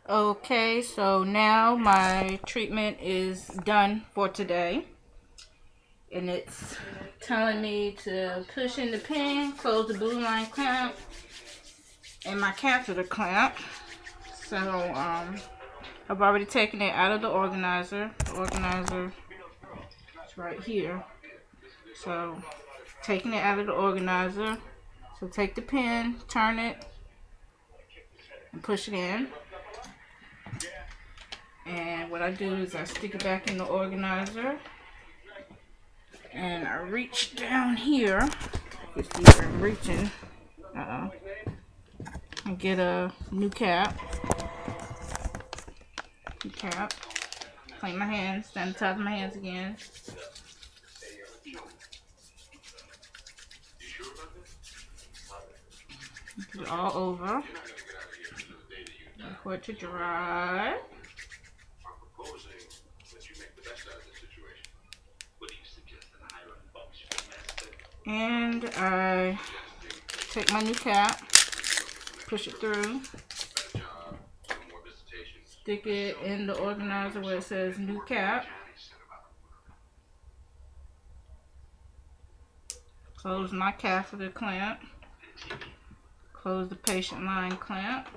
Okay, so now my treatment is done for today. And it's telling me to push in the pin, close the blue line clamp, and my catheter clamp. So, I've already taken it out of the organizer. The organizer is right here. So, taking it out of the organizer. So, take the pin, turn it, and push it in. And what I do is I stick it back in the organizer. And I reach down here. You see where I'm reaching. And get a new cap. Clean my hands, sanitize my hands again. Put it all over. For it to dry. And I take my new cap, push it through, stick it in the organizer where it says new cap, close my catheter clamp, close the patient line clamp,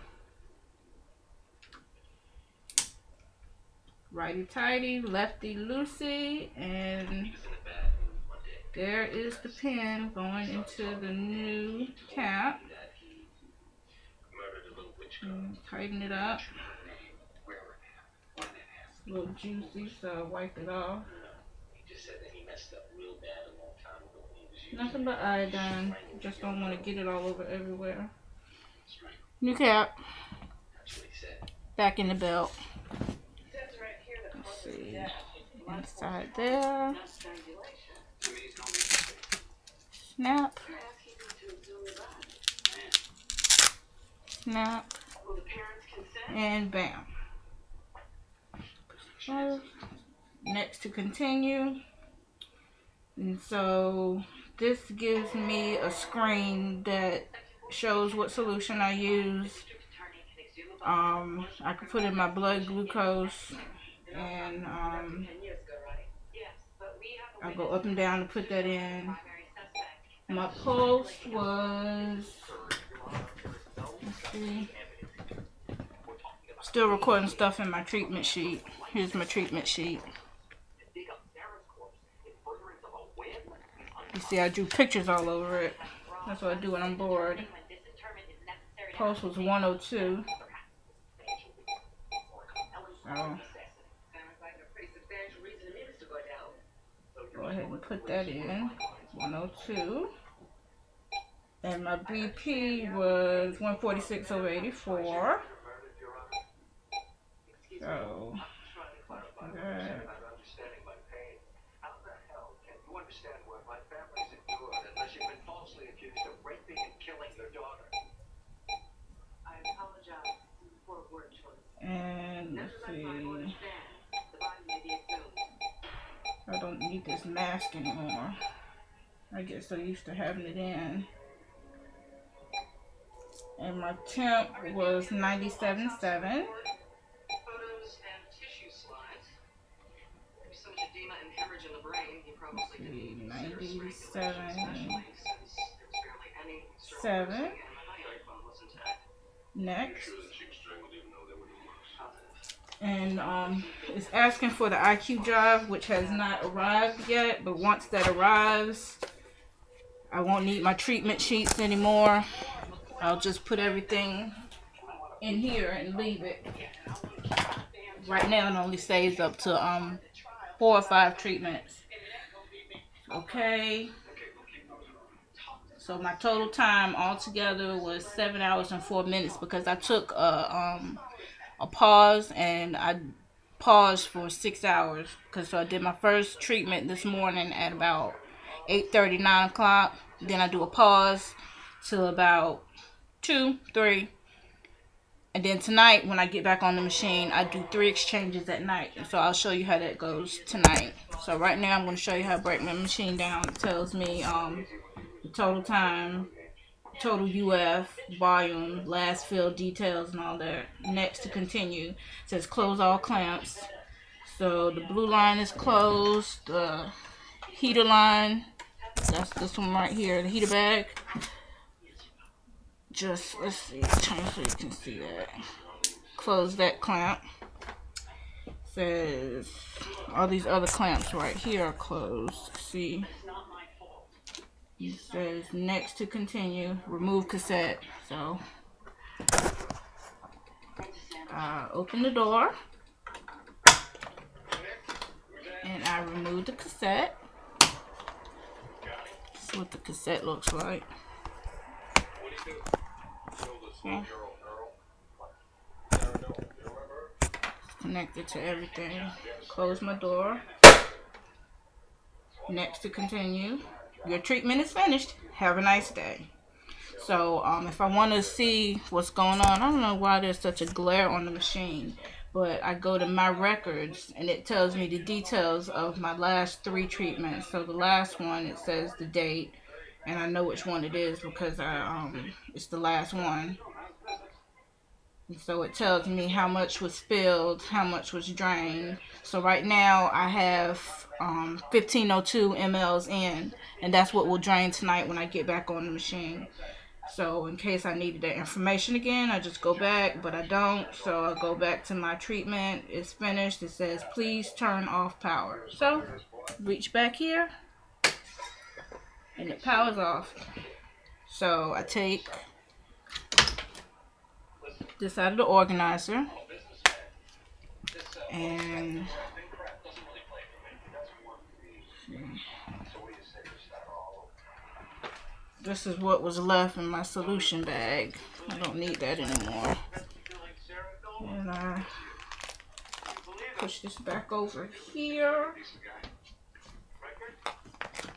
righty tighty, lefty loosey, and there is the pin going into the new cap. And tighten it up. It's a little juicy, so I wipe it off. Nothing but iodine. Just don't want to get it all over everywhere. New cap. Back in the belt. Let's see. Inside there. Snap. Snap. And bam. So, next to continue. And so this gives me a screen that shows what solution I use. I can put in my blood glucose, and I go up and down to put that in. My pulse was, let's see, still recording stuff in my treatment sheet. Here's my treatment sheet. You see, I drew pictures all over it. That's what I do when I'm bored. Pulse was 102. So, go ahead and put that in. 102. And my BP was 146/84. So, that. And let's see. I don't need this mask anymore. I get so used to having it in. And my temp was 97.7. 97.7. Next. And it's asking for the IQ drive, which has not arrived yet. But once that arrives, I won't need my treatment sheets anymore. I'll just put everything in here and leave it. Right now it only saves up to 4 or 5 treatments. Okay. So my total time altogether was 7 hours and 4 minutes because I took a pause, and I paused for 6 hours because I did my first treatment this morning at about 8:30, 9 o'clock. Then I do a pause till about 2, 3. And then tonight, when I get back on the machine, I do 3 exchanges at night. So I'll show you how that goes tonight. So right now, I'm going to show you how to break my machine down. It tells me the total time total UF, volume, last fill details, and all that. Next to continue. It says close all clamps. So the blue line is closed. The heater line, that's this one right here, the heater bag. Just, let's see, turn so you can see that. Close that clamp. Says all these other clamps right here are closed. See, it says next to continue, remove cassette. So open the door and I remove the cassette. This is what the cassette looks like. Okay. Connected to everything. Close my door. Next to continue. Your treatment is finished. Have a nice day. So if I want to see what's going on, I don't know why there's such a glare on the machine, but I go to my records and it tells me the details of my last 3 treatments. So the last one, it says the date, and I know which one it is because it's the last one. And so it tells me how much was spilled, how much was drained. So right now I have 1502 mLs in, and that's what will drain tonight when I get back on the machine. So in case I needed that information again, I just go back, but I don't. So I'll go back to my treatment. It's finished. It says please turn off power. So reach back here and it powers off. So I take this out of the organizer and this is what was left in my solution bag. I don't need that anymore. And I push this back over here.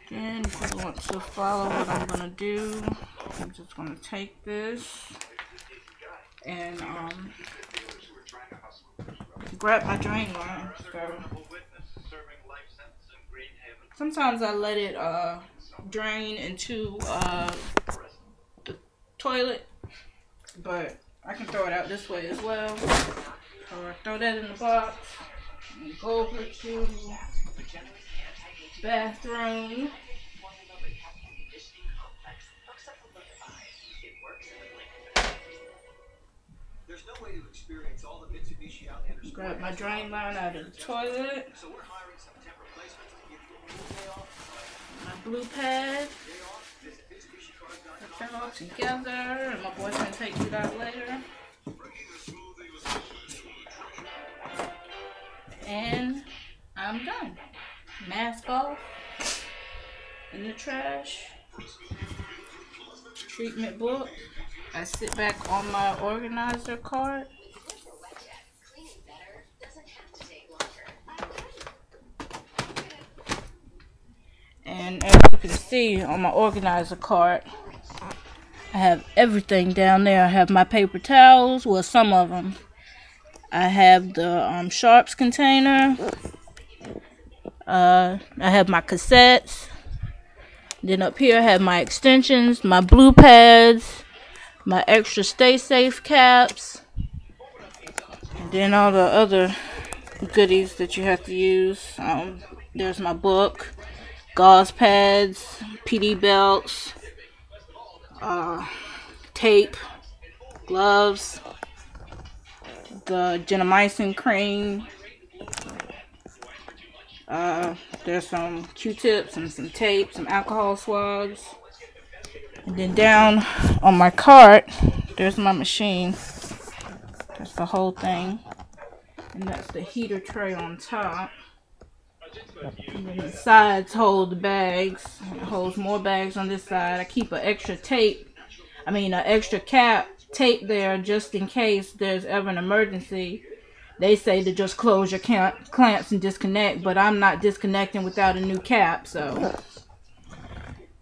And if you want to follow what I'm gonna do, I'm just gonna take this and grab my drain line. So sometimes I let it drain into the toilet, but I can throw it out this way as well. So I throw that in the box and go over to the bathroom. Grab my drain line out of the toilet. My blue pad. Put that all together, and my boy's gonna take it out later. And I'm done. Mask off. In the trash. Treatment book. I sit back on my organizer cart. And as you can see on my organizer cart, I have everything down there. I have my paper towels, well, some of them. I have the sharps container. I have my cassettes. Then up here I have my extensions, my blue pads, my extra stay safe caps, and then all the other goodies that you have to use. There's my book, gauze pads, PD belts, tape, gloves, the gentamicin cream. There's some Q-tips and some tape, some alcohol swabs. And then down on my cart, there's my machine. That's the whole thing. And that's the heater tray on top. And then the sides hold the bags. It holds more bags on this side. I keep an extra extra cap tape there just in case there's ever an emergency. They say to just close your clamps and disconnect, but I'm not disconnecting without a new cap. So,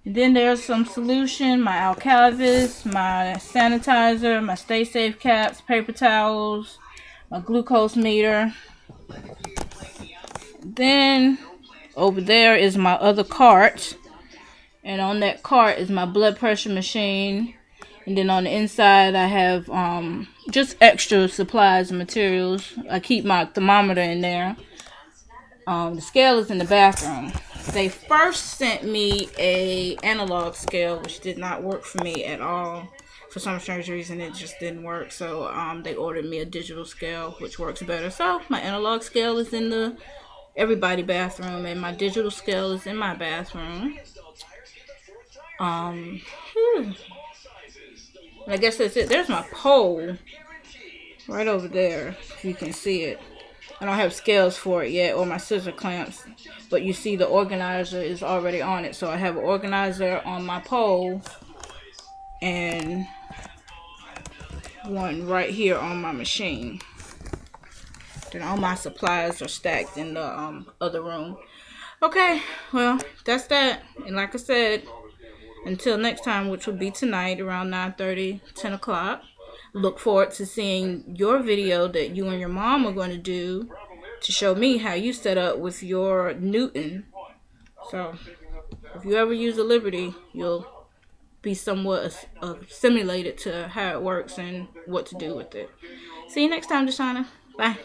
and then there's some solution, my Alcavis, my sanitizer, my stay safe caps, paper towels, my glucose meter. Then over there is my other cart, and on that cart is my blood pressure machine, And then on the inside, I have just extra supplies and materials. I keep my thermometer in there. The scale is in the bathroom. They first sent me a analog scale, which did not work for me at all. For some strange reason, it just didn't work. So they ordered me a digital scale, which works better. So my analog scale is in the everybody bathroom, and my digital scale is in my bathroom. I guess that's it. There's my pole right over there, if you can see it. I don't have scales for it yet, or my scissor clamps, but you see the organizer is already on it. So I have an organizer on my pole and one right here on my machine. Then all my supplies are stacked in the other room. Okay, well, that's that. And like I said, until next time, which will be tonight around 9:30, 10 o'clock. Look forward to seeing your video that you and your mom are going to do to show me how you set up with your Newton. So, if you ever use a Liberty, you'll be somewhat assimilated to how it works and what to do with it. See you next time, Deshauna. Bye.